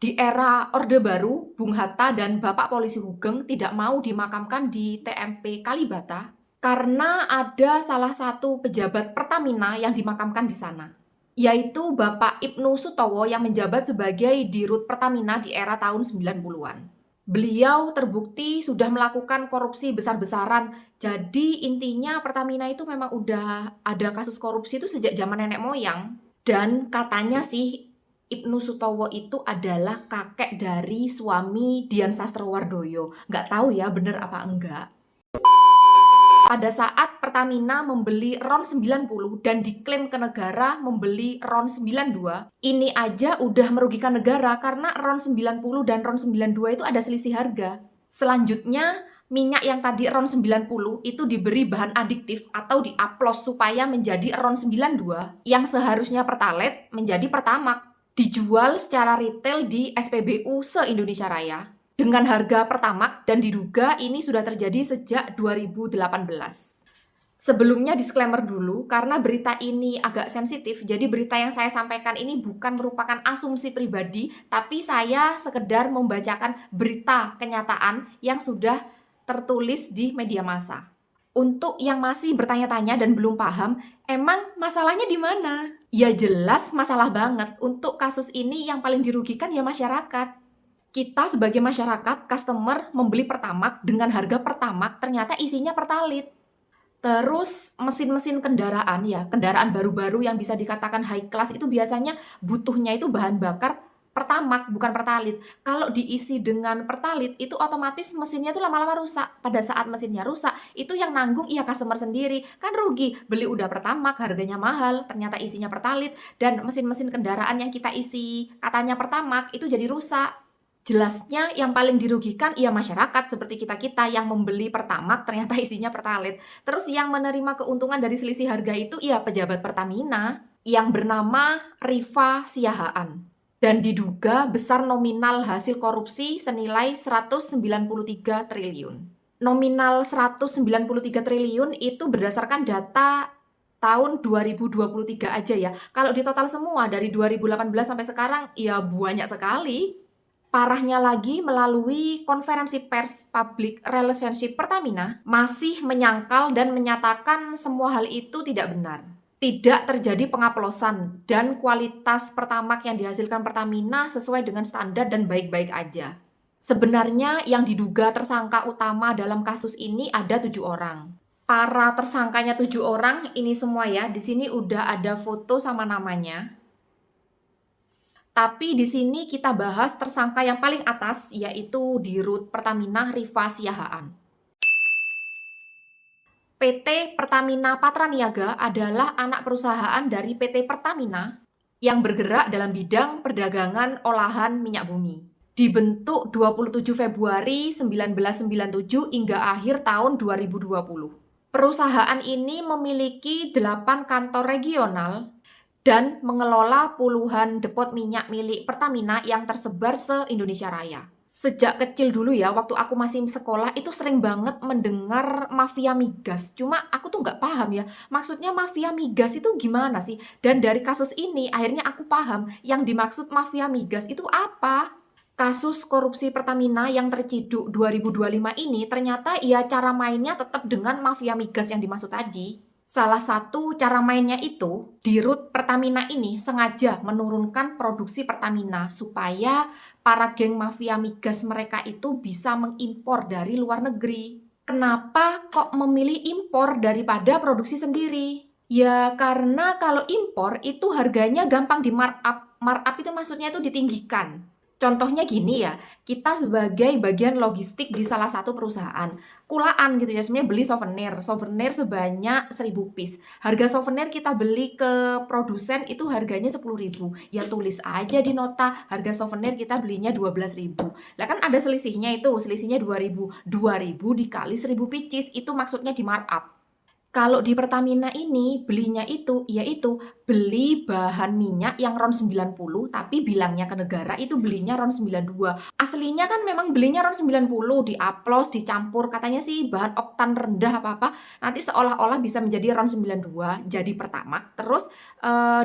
Di era Orde Baru, Bung Hatta dan Bapak Polisi Hugeng tidak mau dimakamkan di TMP Kalibata karena ada salah satu pejabat Pertamina yang dimakamkan di sana, yaitu Bapak Ibnu Sutowo yang menjabat sebagai Dirut Pertamina di era tahun 90-an. Beliau terbukti sudah melakukan korupsi besar-besaran. Jadi intinya Pertamina itu memang udah ada kasus korupsi itu sejak zaman nenek moyang. Dan katanya sih Ibnu Sutowo itu adalah kakek dari suami Dian Sastrowardoyo. Nggak tahu ya bener apa enggak. Pada saat Pertamina membeli RON 90 dan diklaim ke negara membeli RON 92, ini aja udah merugikan negara karena RON 90 dan RON 92 itu ada selisih harga. Selanjutnya, minyak yang tadi RON 90 itu diberi bahan adiktif atau diaplos supaya menjadi RON 92 yang seharusnya Pertalite menjadi Pertamax. Dijual secara retail di SPBU se-Indonesia Raya dengan harga Pertamax dan diduga ini sudah terjadi sejak 2018. Sebelumnya disclaimer dulu, karena berita ini agak sensitif, jadi berita yang saya sampaikan ini bukan merupakan asumsi pribadi, tapi saya sekedar membacakan berita kenyataan yang sudah tertulis di media massa. Untuk yang masih bertanya-tanya dan belum paham, emang masalahnya di mana? Ya jelas masalah banget. Untuk kasus ini yang paling dirugikan ya masyarakat. Kita sebagai masyarakat, customer membeli Pertamax dengan harga Pertamax ternyata isinya Pertalite. Terus mesin-mesin kendaraan ya, kendaraan baru-baru yang bisa dikatakan high class itu biasanya butuhnya itu bahan bakar Pertamax, bukan Pertalite. Kalau diisi dengan Pertalite, itu otomatis mesinnya tuh lama-lama rusak. Pada saat mesinnya rusak, itu yang nanggung ya customer sendiri. Kan rugi, beli udah Pertamax, harganya mahal, ternyata isinya Pertalite, dan mesin-mesin kendaraan yang kita isi katanya Pertamax, itu jadi rusak. Jelasnya yang paling dirugikan ya masyarakat seperti kita-kita yang membeli Pertamax ternyata isinya Pertalite. Terus yang menerima keuntungan dari selisih harga itu ya pejabat Pertamina yang bernama Rifa Siahaan. Dan diduga besar nominal hasil korupsi senilai 193 triliun. Nominal 193 triliun itu berdasarkan data tahun 2023 aja ya. Kalau di total semua dari 2018 sampai sekarang ya banyak sekali. Parahnya lagi, melalui konferensi pers Public Relationship Pertamina, masih menyangkal dan menyatakan semua hal itu tidak benar. Tidak terjadi pengaplosan dan kualitas Pertamax yang dihasilkan Pertamina sesuai dengan standar dan baik-baik aja. Sebenarnya yang diduga tersangka utama dalam kasus ini ada 7 orang. Para tersangkanya 7 orang ini semua ya, di sini udah ada foto sama namanya. Tapi di sini kita bahas tersangka yang paling atas, yaitu Dirut Pertamina Rifa Siahaan. PT Pertamina Patraniaga adalah anak perusahaan dari PT Pertamina yang bergerak dalam bidang perdagangan olahan minyak bumi. Dibentuk 27 Februari 1997 hingga akhir tahun 2020. Perusahaan ini memiliki 8 kantor regional dan mengelola puluhan depot minyak milik Pertamina yang tersebar se-Indonesia Raya. Sejak kecil dulu ya, waktu aku masih sekolah itu sering banget mendengar mafia migas. Cuma aku tuh nggak paham ya, maksudnya mafia migas itu gimana sih? Dan dari kasus ini akhirnya aku paham yang dimaksud mafia migas itu apa. Kasus korupsi Pertamina yang terciduk 2025 ini ternyata ya cara mainnya tetap dengan mafia migas yang dimaksud tadi. Salah satu cara mainnya itu, Dirut Pertamina ini sengaja menurunkan produksi Pertamina supaya para geng mafia migas mereka itu bisa mengimpor dari luar negeri. Kenapa kok memilih impor daripada produksi sendiri? Ya karena kalau impor itu harganya gampang di markup. Markup itu maksudnya itu ditinggikan. Contohnya gini ya, kita sebagai bagian logistik di salah satu perusahaan, kulaan gitu ya, sebenarnya beli souvenir sebanyak 1000 piece. Harga souvenir kita beli ke produsen itu harganya 10.000. Ya tulis aja di nota, harga souvenir kita belinya 12.000. Lah kan ada selisihnya itu, selisihnya 2.000. 2.000 dikali 1000 pieces, itu maksudnya di markup. Kalau di Pertamina ini belinya itu, yaitu beli bahan minyak yang RON 90, tapi bilangnya ke negara itu belinya RON 92. Aslinya kan memang belinya RON 90, diaplos, dicampur, katanya sih bahan oktan rendah apa-apa, nanti seolah-olah bisa menjadi RON 92, jadi Pertamax, terus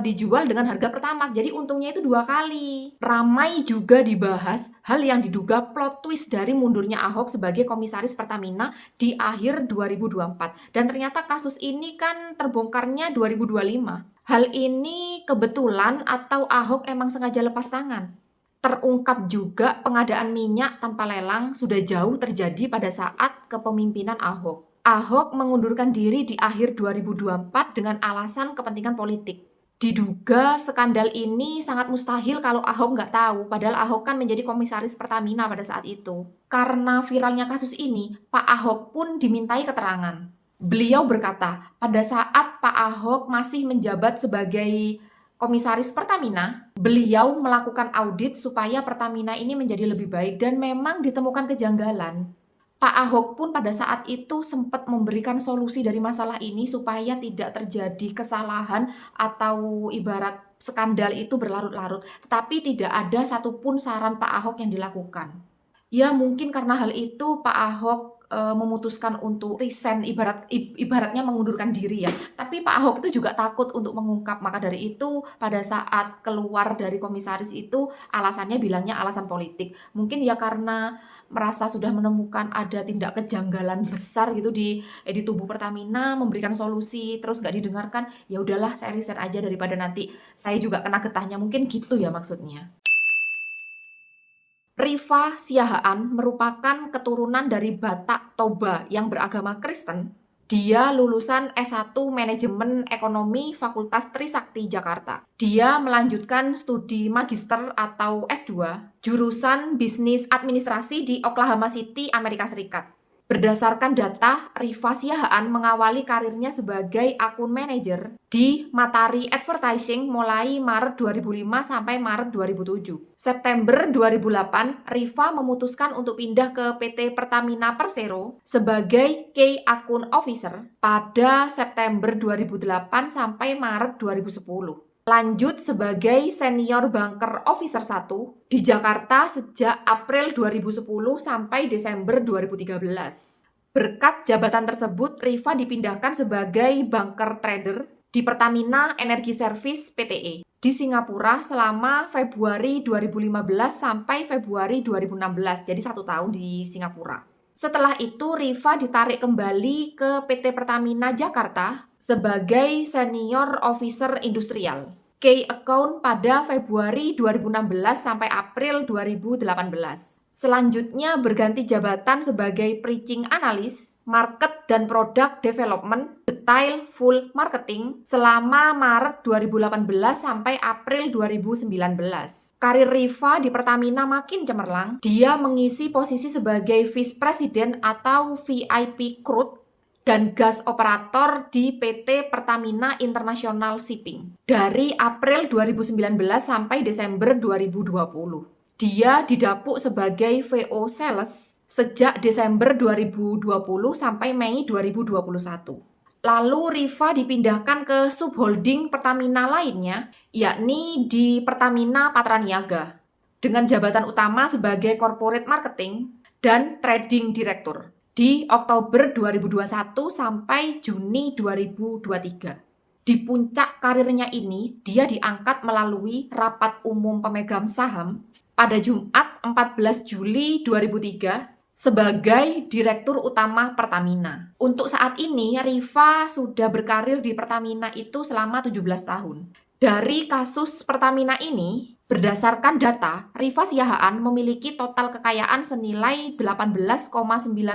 dijual dengan harga Pertamax, jadi untungnya itu 2 kali. Ramai juga dibahas hal yang diduga plot twist dari mundurnya Ahok sebagai komisaris Pertamina di akhir 2024. Dan ternyata kasus ini kan terbongkarnya 2025. Hal ini kebetulan atau Ahok emang sengaja lepas tangan? Terungkap juga pengadaan minyak tanpa lelang sudah jauh terjadi pada saat kepemimpinan Ahok. Ahok mengundurkan diri di akhir 2024 dengan alasan kepentingan politik. Diduga skandal ini sangat mustahil kalau Ahok nggak tahu, padahal Ahok kan menjadi komisaris Pertamina pada saat itu. Karena viralnya kasus ini, Pak Ahok pun dimintai keterangan. Beliau berkata, pada saat Pak Ahok masih menjabat sebagai komisaris Pertamina, beliau melakukan audit supaya Pertamina ini menjadi lebih baik dan memang ditemukan kejanggalan. Pak Ahok pun pada saat itu sempat memberikan solusi dari masalah ini supaya tidak terjadi kesalahan atau ibarat skandal itu berlarut-larut. Tetapi tidak ada satupun saran Pak Ahok yang dilakukan. Ya mungkin karena hal itu Pak Ahok memutuskan untuk resign, ibaratnya mengundurkan diri ya. Tapi Pak Ahok itu juga takut untuk mengungkap, maka dari itu pada saat keluar dari komisaris itu alasannya bilangnya alasan politik. Mungkin ya karena merasa sudah menemukan ada tindak kejanggalan besar gitu di tubuh Pertamina, memberikan solusi terus gak didengarkan, ya udahlah saya resign aja daripada nanti saya juga kena getahnya, mungkin gitu ya maksudnya. Rifa Siahaan merupakan keturunan dari Batak Toba yang beragama Kristen. Dia lulusan S1 Manajemen Ekonomi Fakultas Trisakti Jakarta. Dia melanjutkan studi magister atau S2 jurusan Bisnis Administrasi di Oklahoma City, Amerika Serikat. Berdasarkan data, Rifa Siahaan mengawali karirnya sebagai akun manajer di Matahari Advertising mulai Maret 2005 sampai Maret 2007. September 2008, Rifa memutuskan untuk pindah ke PT Pertamina Persero sebagai Key Akun Officer pada September 2008 sampai Maret 2010. Lanjut sebagai Senior Banker Officer 1 di Jakarta sejak April 2010 sampai Desember 2013. Berkat jabatan tersebut, Rifa dipindahkan sebagai Banker Trader di Pertamina Energy Service PTE di Singapura selama Februari 2015 sampai Februari 2016, jadi 1 tahun di Singapura. Setelah itu, Rifa ditarik kembali ke PT Pertamina Jakarta sebagai Senior Officer Industrial, Key Account pada Februari 2016 sampai April 2018. Selanjutnya berganti jabatan sebagai Preaching Analyst, Market dan Product Development, Detail Full Marketing selama Maret 2018 sampai April 2019. Karir Rifa di Pertamina makin cemerlang. Dia mengisi posisi sebagai Vice President atau VIP Crude dan gas operator di PT Pertamina International Shipping dari April 2019 sampai Desember 2020. Dia didapuk sebagai VO Sales sejak Desember 2020 sampai Mei 2021. Lalu Rifa dipindahkan ke subholding Pertamina lainnya, yakni di Pertamina Patraniaga, dengan jabatan utama sebagai Corporate Marketing dan Trading Director di Oktober 2021 sampai Juni 2023. Di puncak karirnya ini, dia diangkat melalui rapat umum pemegang saham pada Jumat 14 Juli 2003 sebagai Direktur Utama Pertamina. Untuk saat ini, Rifa sudah berkarir di Pertamina itu selama 17 tahun. Dari kasus Pertamina ini, berdasarkan data, Rifa Siahaan memiliki total kekayaan senilai 18,9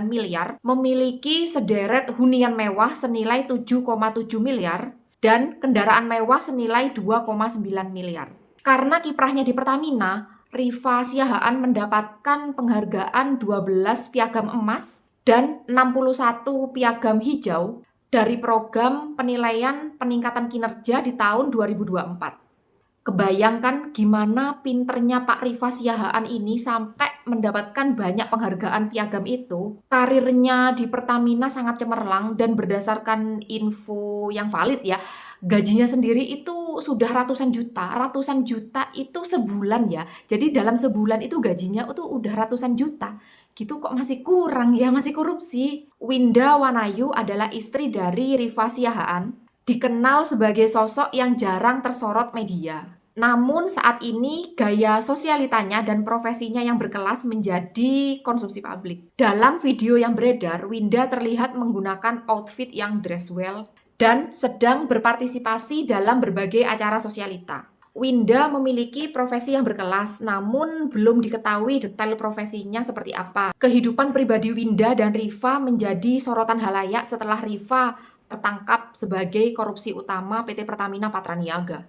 miliar, memiliki sederet hunian mewah senilai 7,7 miliar, dan kendaraan mewah senilai 2,9 miliar. Karena kiprahnya di Pertamina, Rifa Siahaan mendapatkan penghargaan 12 piagam emas dan 61 piagam hijau dari program penilaian peningkatan kinerja di tahun 2024. Kebayangkan gimana pinternya Pak Rifa Siahaan ini sampai mendapatkan banyak penghargaan piagam itu. Karirnya di Pertamina sangat cemerlang dan berdasarkan info yang valid ya, gajinya sendiri itu sudah ratusan juta itu sebulan ya. Jadi dalam sebulan itu gajinya itu udah ratusan juta. Gitu kok masih kurang ya, masih korupsi. Winda Wanayu adalah istri dari Rifa Siahaan, dikenal sebagai sosok yang jarang tersorot media. Namun saat ini gaya sosialitanya dan profesinya yang berkelas menjadi konsumsi publik. Dalam video yang beredar, Winda terlihat menggunakan outfit yang dress well dan sedang berpartisipasi dalam berbagai acara sosialita. Winda memiliki profesi yang berkelas, namun belum diketahui detail profesinya seperti apa. Kehidupan pribadi Winda dan Rifa menjadi sorotan halayak setelah Rifa tertangkap sebagai korupsi utama PT Pertamina Patraniaga.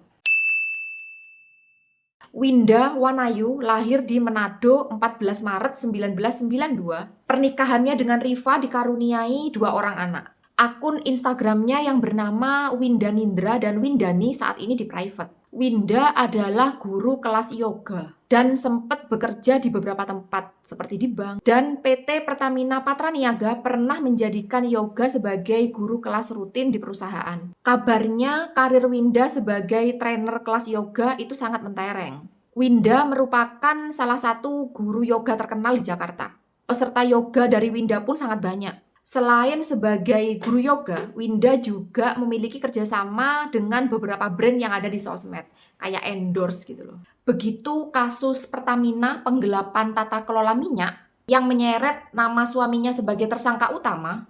Winda Wanayu lahir di Manado 14 Maret 1992. Pernikahannya dengan Rifa dikaruniai 2 orang anak. Akun Instagramnya yang bernama Winda Nindra dan Windani saat ini di private. Winda adalah guru kelas yoga dan sempat bekerja di beberapa tempat seperti di bank. Dan PT Pertamina Patraniaga pernah menjadikan yoga sebagai guru kelas rutin di perusahaan. Kabarnya karir Winda sebagai trainer kelas yoga itu sangat mentereng. Winda merupakan salah satu guru yoga terkenal di Jakarta. Peserta yoga dari Winda pun sangat banyak. Selain sebagai guru yoga, Winda juga memiliki kerjasama dengan beberapa brand yang ada di sosmed, kayak endorse gitu loh. Begitu kasus Pertamina penggelapan tata kelola minyak yang menyeret nama suaminya sebagai tersangka utama,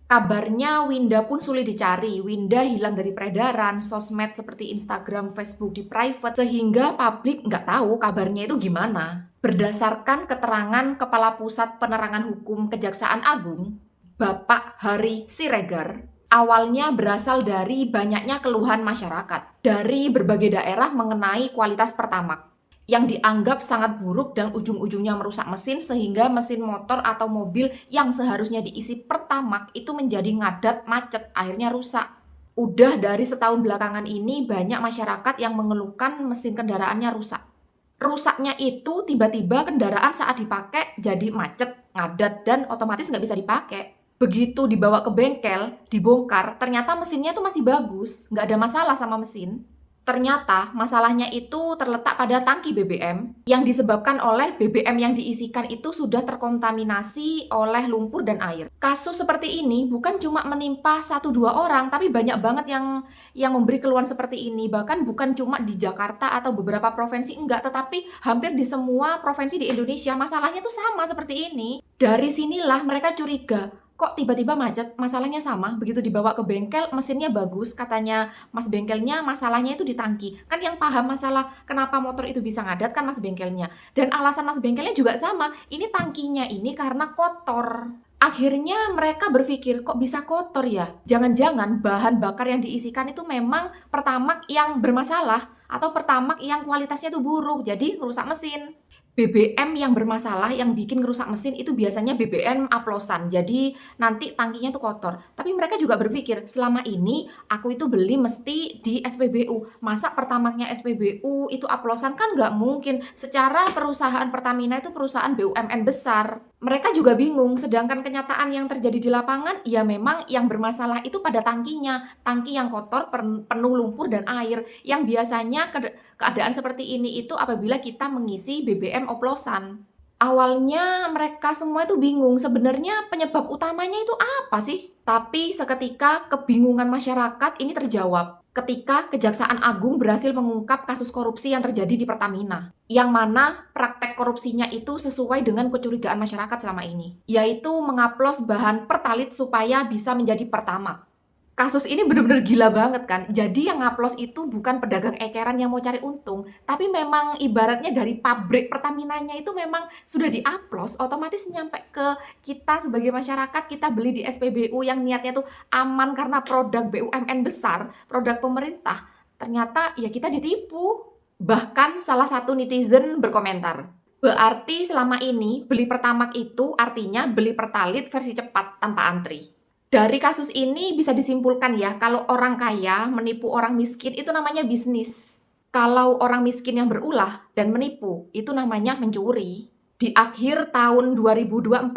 kabarnya Winda pun sulit dicari. Winda hilang dari peredaran, sosmed seperti Instagram, Facebook di private, sehingga publik nggak tahu kabarnya itu gimana. Berdasarkan keterangan Kepala Pusat Penerangan Hukum Kejaksaan Agung, Bapak Hari Siregar, awalnya berasal dari banyaknya keluhan masyarakat dari berbagai daerah mengenai kualitas Pertamax yang dianggap sangat buruk dan ujung-ujungnya merusak mesin sehingga mesin motor atau mobil yang seharusnya diisi Pertamax itu menjadi ngadat, macet, akhirnya rusak. Udah dari setahun belakangan ini banyak masyarakat yang mengeluhkan mesin kendaraannya rusak. Rusaknya itu tiba-tiba kendaraan saat dipakai jadi macet, ngadat, dan otomatis nggak bisa dipakai. Begitu dibawa ke bengkel, dibongkar, ternyata mesinnya tuh masih bagus, nggak ada masalah sama mesin. Ternyata masalahnya itu terletak pada tangki BBM yang disebabkan oleh BBM yang diisikan itu sudah terkontaminasi oleh lumpur dan air. Kasus seperti ini bukan cuma menimpa 1-2 orang, tapi banyak banget yang memberi keluhan seperti ini. Bahkan bukan cuma di Jakarta atau beberapa provinsi, enggak, tetapi hampir di semua provinsi di Indonesia masalahnya tuh sama seperti ini. Dari sinilah mereka curiga, kok tiba-tiba macet, masalahnya sama. Begitu dibawa ke bengkel, mesinnya bagus, katanya mas bengkelnya masalahnya itu di tangki. Kan yang paham masalah kenapa motor itu bisa ngadat kan mas bengkelnya. Dan alasan mas bengkelnya juga sama, ini tangkinya ini karena kotor. Akhirnya mereka berpikir, kok bisa kotor ya? Jangan-jangan bahan bakar yang diisikan itu memang Pertamax yang bermasalah, atau Pertamax yang kualitasnya itu buruk, jadi rusak mesin. BBM yang bermasalah, yang bikin ngerusak mesin itu biasanya BBM oplosan, jadi nanti tangkinya tuh kotor. Tapi mereka juga berpikir, selama ini aku itu beli mesti di SPBU. Masa Pertamaxnya SPBU itu oplosan? Kan nggak mungkin. Secara perusahaan Pertamina itu perusahaan BUMN besar. Mereka juga bingung, sedangkan kenyataan yang terjadi di lapangan, ya memang yang bermasalah itu pada tangkinya. Tangki yang kotor, penuh lumpur dan air. Yang biasanya keadaan seperti ini itu apabila kita mengisi BBM oplosan. Awalnya mereka semua itu bingung, sebenarnya penyebab utamanya itu apa sih? Tapi seketika kebingungan masyarakat ini terjawab ketika Kejaksaan Agung berhasil mengungkap kasus korupsi yang terjadi di Pertamina, yang mana praktek korupsinya itu sesuai dengan kecurigaan masyarakat selama ini, yaitu mengaplos bahan pertalit supaya bisa menjadi Pertamax. Kasus ini benar-benar gila banget kan. Jadi yang ngaplos itu bukan pedagang eceran yang mau cari untung, tapi memang ibaratnya dari pabrik Pertaminanya itu memang sudah diaplos, otomatis nyampe ke kita sebagai masyarakat. Kita beli di SPBU yang niatnya tuh aman karena produk BUMN besar, produk pemerintah. Ternyata ya kita ditipu. Bahkan salah satu netizen berkomentar, berarti selama ini beli Pertamax itu artinya beli pertalit versi cepat tanpa antri. Dari kasus ini bisa disimpulkan ya, kalau orang kaya menipu orang miskin itu namanya bisnis. Kalau orang miskin yang berulah dan menipu, itu namanya mencuri. Di akhir tahun 2024,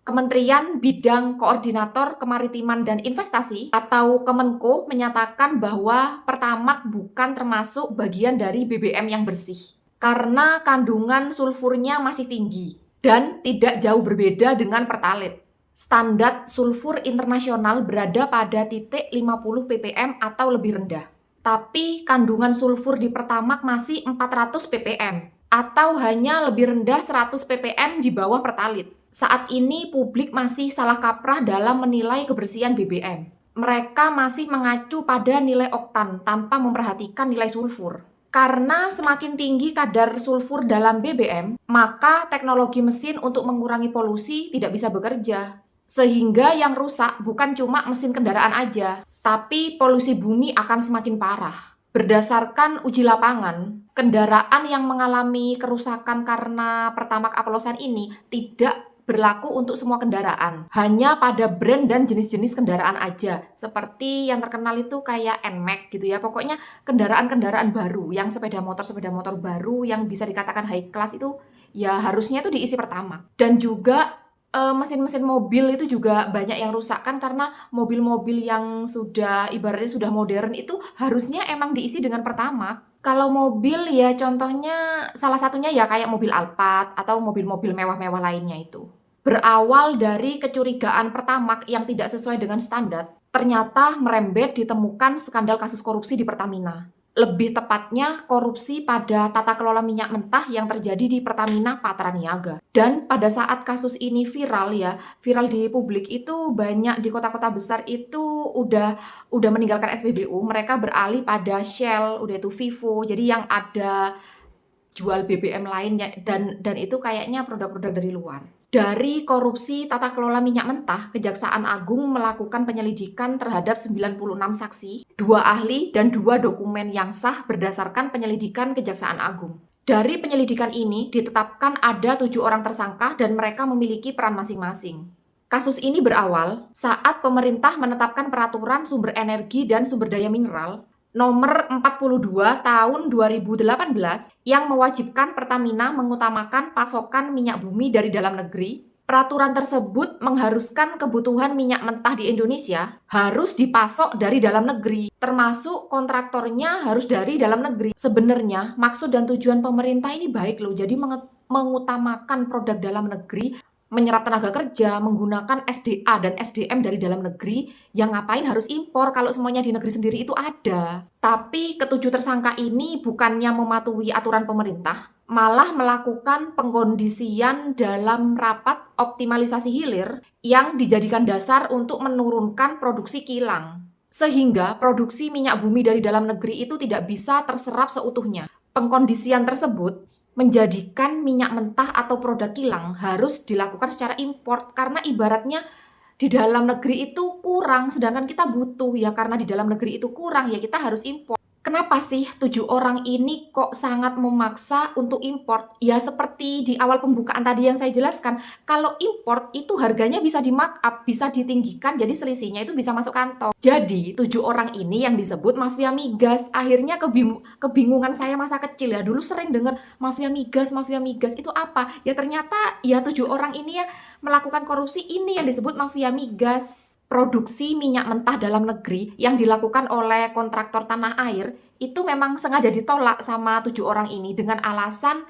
Kementerian Bidang Koordinator Kemaritiman dan Investasi atau Kemenko menyatakan bahwa Pertamax bukan termasuk bagian dari BBM yang bersih karena kandungan sulfurnya masih tinggi dan tidak jauh berbeda dengan Pertalite. Standar sulfur internasional berada pada titik 50 ppm atau lebih rendah. Tapi kandungan sulfur di Pertamax masih 400 ppm atau hanya lebih rendah 100 ppm di bawah Pertalite. Saat ini publik masih salah kaprah dalam menilai kebersihan BBM. Mereka masih mengacu pada nilai oktan tanpa memperhatikan nilai sulfur. Karena semakin tinggi kadar sulfur dalam BBM, maka teknologi mesin untuk mengurangi polusi tidak bisa bekerja. Sehingga yang rusak bukan cuma mesin kendaraan aja, tapi polusi bumi akan semakin parah. Berdasarkan uji lapangan, kendaraan yang mengalami kerusakan karena Pertamax oplosan ini tidak berlaku untuk semua kendaraan, hanya pada brand dan jenis-jenis kendaraan aja. Seperti yang terkenal itu kayak NMAX gitu ya. Pokoknya kendaraan-kendaraan baru, yang sepeda motor baru yang bisa dikatakan high class itu ya harusnya itu diisi Pertamax. Dan juga mesin-mesin mobil itu juga banyak yang rusak kan karena mobil-mobil yang sudah ibaratnya sudah modern itu harusnya emang diisi dengan Pertamax. Kalau mobil ya contohnya salah satunya ya kayak mobil Alphard atau mobil-mobil mewah-mewah lainnya itu. Berawal dari kecurigaan Pertamax yang tidak sesuai dengan standar, ternyata merembet ditemukan skandal kasus korupsi di Pertamina. Lebih tepatnya korupsi pada tata kelola minyak mentah yang terjadi di Pertamina Patraniaga. Dan pada saat kasus ini viral di publik itu banyak di kota-kota besar itu udah meninggalkan SPBU, mereka beralih pada Shell, udah itu Vivo. Jadi yang ada jual BBM lainnya dan itu kayaknya produk-produk dari luar. Dari korupsi tata kelola minyak mentah, Kejaksaan Agung melakukan penyelidikan terhadap 96 saksi, 2 ahli, dan 2 dokumen yang sah berdasarkan penyelidikan Kejaksaan Agung. Dari penyelidikan ini ditetapkan ada 7 orang tersangka dan mereka memiliki peran masing-masing. Kasus ini berawal saat pemerintah menetapkan peraturan sumber energi dan sumber daya mineral Nomor 42 tahun 2018 yang mewajibkan Pertamina mengutamakan pasokan minyak bumi dari dalam negeri. Peraturan tersebut mengharuskan kebutuhan minyak mentah di Indonesia harus dipasok dari dalam negeri, termasuk kontraktornya harus dari dalam negeri. Sebenarnya maksud dan tujuan pemerintah ini baik loh, jadi mengutamakan produk dalam negeri, menyerap tenaga kerja, menggunakan SDA dan SDM dari dalam negeri, yang ngapain harus impor kalau semuanya di negeri sendiri itu ada. Tapi ketujuh tersangka ini bukannya mematuhi aturan pemerintah, malah melakukan pengkondisian dalam rapat optimalisasi hilir yang dijadikan dasar untuk menurunkan produksi kilang. Sehingga produksi minyak bumi dari dalam negeri itu tidak bisa terserap seutuhnya. Pengkondisian tersebut menjadikan minyak mentah atau produk kilang harus dilakukan secara import karena ibaratnya di dalam negeri itu kurang, sedangkan kita butuh ya karena di dalam negeri itu kurang ya kita harus import. Kenapa sih 7 orang ini kok sangat memaksa untuk import? Ya seperti di awal pembukaan tadi yang saya jelaskan, kalau import itu harganya bisa di-markup, bisa ditinggikan, jadi selisihnya itu bisa masuk kantong. Jadi 7 orang ini yang disebut mafia migas. Akhirnya kebingungan saya masa kecil ya, dulu sering dengar mafia migas itu apa? Ya ternyata ya 7 orang ini ya melakukan korupsi ini yang disebut mafia migas. Produksi minyak mentah dalam negeri yang dilakukan oleh kontraktor tanah air itu memang sengaja ditolak sama 7 orang ini dengan alasan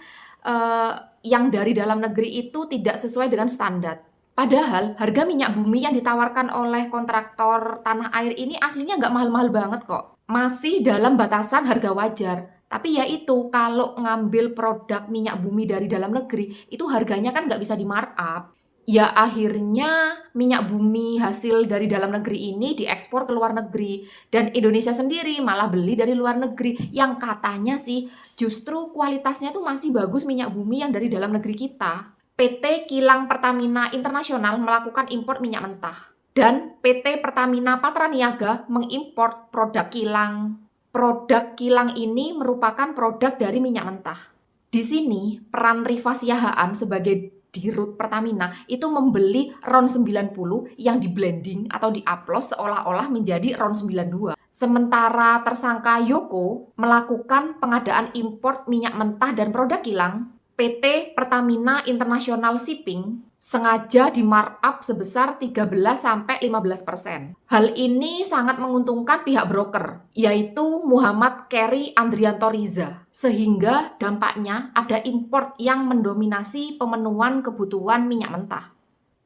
yang dari dalam negeri itu tidak sesuai dengan standar. Padahal harga minyak bumi yang ditawarkan oleh kontraktor tanah air ini aslinya nggak mahal-mahal banget kok. Masih dalam batasan harga wajar. Tapi ya itu, kalau ngambil produk minyak bumi dari dalam negeri, itu harganya kan nggak bisa di-markup. Ya akhirnya minyak bumi hasil dari dalam negeri ini diekspor ke luar negeri. Dan Indonesia sendiri malah beli dari luar negeri. Yang katanya sih justru kualitasnya tuh masih bagus minyak bumi yang dari dalam negeri kita. PT Kilang Pertamina Internasional melakukan impor minyak mentah. Dan PT Pertamina Patraniaga mengimpor produk kilang. Produk kilang ini merupakan produk dari minyak mentah. Di sini peran Rifa Siahaan sebagai Dirut Pertamina itu membeli RON 90 yang di blending atau diaplos seolah-olah menjadi RON 92. Sementara tersangka Yoko melakukan pengadaan impor minyak mentah dan produk kilang, PT Pertamina International Shipping sengaja di markup sebesar 13-15%. Hal ini sangat menguntungkan pihak broker, yaitu Muhammad Keri Andrianto Riza, sehingga dampaknya ada import yang mendominasi pemenuhan kebutuhan minyak mentah.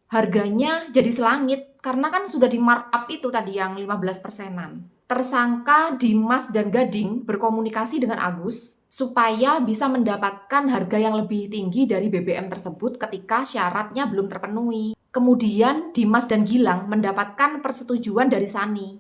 Harganya jadi selangit karena kan sudah di markup itu tadi yang 15%-an. Tersangka Dimas dan Gading berkomunikasi dengan Agus supaya bisa mendapatkan harga yang lebih tinggi dari BBM tersebut ketika syaratnya belum terpenuhi. Kemudian Dimas dan Gilang mendapatkan persetujuan dari Sani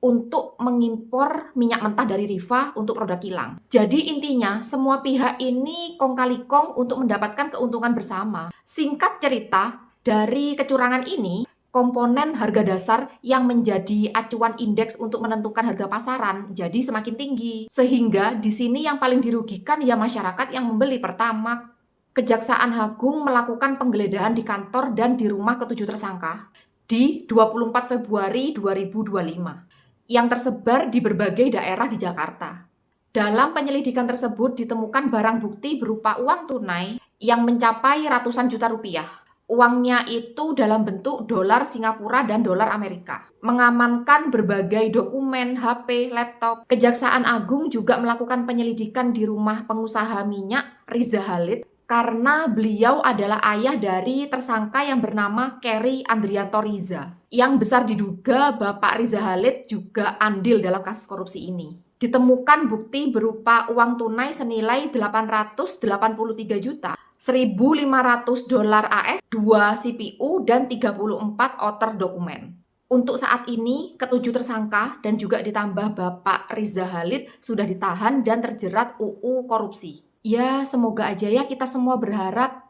untuk mengimpor minyak mentah dari Rifa untuk produk kilang. Jadi intinya semua pihak ini kong kali kong untuk mendapatkan keuntungan bersama. Singkat cerita, dari kecurangan ini, komponen harga dasar yang menjadi acuan indeks untuk menentukan harga pasaran jadi semakin tinggi. Sehingga di sini yang paling dirugikan ya masyarakat yang membeli Pertamax. Kejaksaan Agung melakukan penggeledahan di kantor dan di rumah ketujuh tersangka di 24 Februari 2025 yang tersebar di berbagai daerah di Jakarta. Dalam penyelidikan tersebut ditemukan barang bukti berupa uang tunai yang mencapai ratusan juta rupiah. Uangnya itu dalam bentuk dolar Singapura dan dolar Amerika. Mengamankan berbagai dokumen, HP, laptop. Kejaksaan Agung juga melakukan penyelidikan di rumah pengusaha minyak Riza Khalid karena beliau adalah ayah dari tersangka yang bernama Keri Andrianto Riza. Yang besar diduga Bapak Riza Khalid juga andil dalam kasus korupsi ini. Ditemukan bukti berupa uang tunai senilai 883 juta. 1.500 dolar AS, 2 CPU, dan 34 outer dokumen. Untuk saat ini, ketujuh tersangka dan juga ditambah Bapak Riza Khalid sudah ditahan dan terjerat UU korupsi. Ya, semoga aja ya kita semua berharap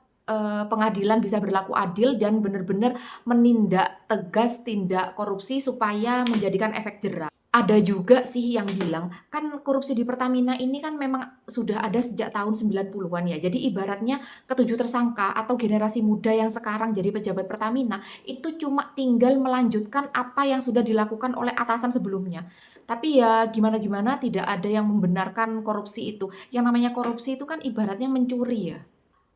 pengadilan bisa berlaku adil dan benar-benar menindak tegas tindak korupsi supaya menjadikan efek jera. Ada juga sih yang bilang, kan korupsi di Pertamina ini kan memang sudah ada sejak tahun 90-an ya. Jadi ibaratnya ketujuh tersangka atau generasi muda yang sekarang jadi pejabat Pertamina itu cuma tinggal melanjutkan apa yang sudah dilakukan oleh atasan sebelumnya. Tapi ya gimana-gimana tidak ada yang membenarkan korupsi itu. Yang namanya korupsi itu kan ibaratnya mencuri ya.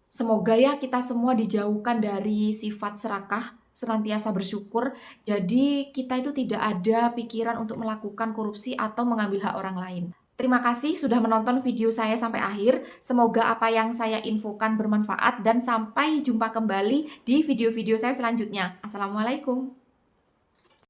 Semoga ya kita semua dijauhkan dari sifat serakah, senantiasa bersyukur. Jadi kita itu tidak ada pikiran untuk melakukan korupsi atau mengambil hak orang lain. Terima kasih sudah menonton video saya sampai akhir. Semoga apa yang saya infokan bermanfaat dan sampai jumpa kembali di video-video saya selanjutnya. Assalamualaikum.